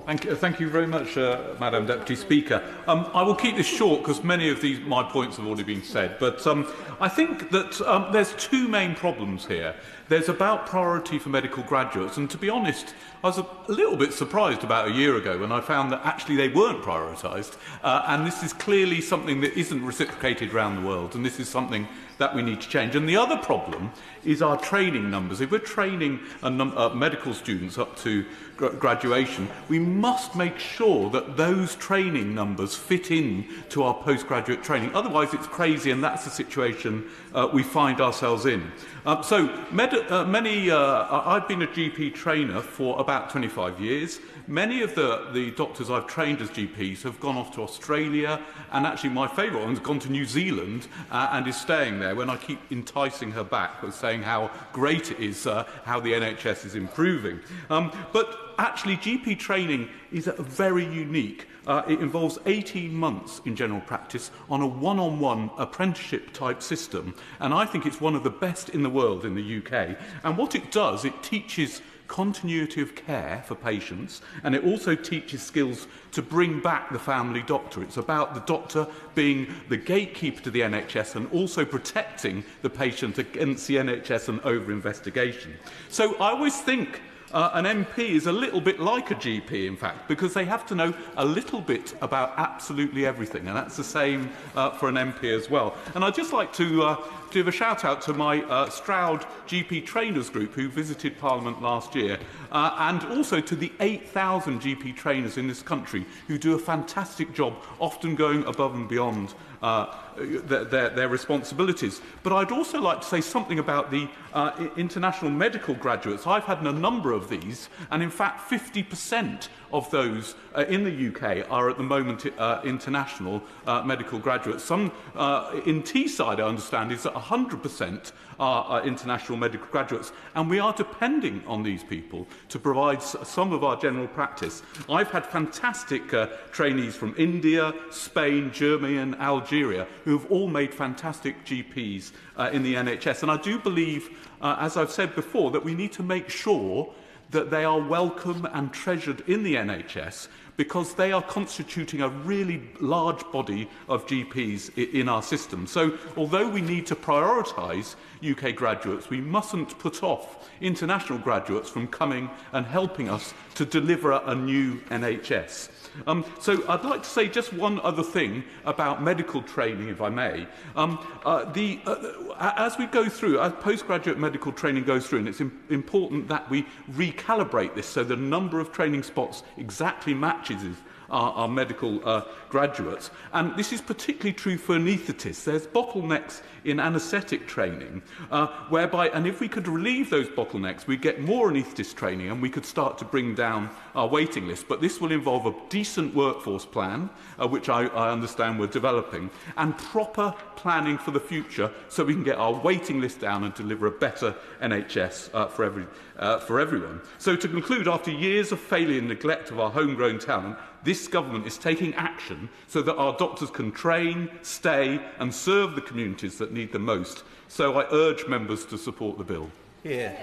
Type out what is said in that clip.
Thank you very much, Madam Deputy Speaker. I will keep this short because many of my points have already been said. But I think that there's two main problems here. There's about priority for medical graduates, and to be honest, I was a little bit surprised about a year ago when I found that actually they weren't prioritised, and this is clearly something that isn't reciprocated around the world, and this is something that we need to change. And the other problem is our training numbers. If we're training medical students up to graduation, we must make sure that those training numbers fit in to our postgraduate training. Otherwise, it's crazy, and that's the situation we find ourselves in. I've been a GP trainer for about 25 years. Many of the doctors I've trained as GPs have gone off to Australia, and actually my favourite one's gone to New Zealand and is staying there when I keep enticing her back with saying how great it is, how the NHS is improving. But actually, GP training is very unique. It involves 18 months in general practice on a one-on-one apprenticeship-type system, and I think it's one of the best in the world in the UK. And what it does, it teaches continuity of care for patients, and it also teaches skills to bring back the family doctor. It's about the doctor being the gatekeeper to the NHS and also protecting the patient against the NHS and over-investigation. So I always think an MP is a little bit like a GP, in fact, because they have to know a little bit about absolutely everything, and that's the same for an MP as well. And I'd just like to give a shout-out to my Stroud GP trainers group who visited Parliament last year, and also to the 8,000 GP trainers in this country who do a fantastic job, often going above and beyond their responsibilities. But I'd also like to say something about the international medical graduates. I've had a number of these, and in fact 50% of those in the UK are at the moment international medical graduates. Some in Teesside, I understand, is that 100% are international medical graduates, and we are depending on these people to provide some of our general practice. I've had fantastic trainees from India, Spain, Germany and Algeria who have all made fantastic GPs in the NHS, and I do believe, as I've said before, that we need to make sure that they are welcome and treasured in the NHS, because they are constituting a really large body of GPs in our system. So although we need to prioritise UK graduates, we mustn't put off international graduates from coming and helping us to deliver a new NHS. So I'd like to say just one other thing about medical training, if I may. As we go through, as postgraduate medical training goes through, and it's important that we recalibrate this so the number of training spots exactly matches our medical graduates. And this is particularly true for anaesthetists. There's bottlenecks in anaesthetic training, whereby, and if we could relieve those bottlenecks, we'd get more anaesthetist training and we could start to bring down our waiting list. But this will involve a decent workforce plan, which I understand we're developing, and proper planning for the future so we can get our waiting list down and deliver a better NHS for everyone. So to conclude, after years of failure and neglect of our homegrown talent, this government is taking action so that our doctors can train, stay and serve the communities that need them most. So I urge members to support the bill. Yeah.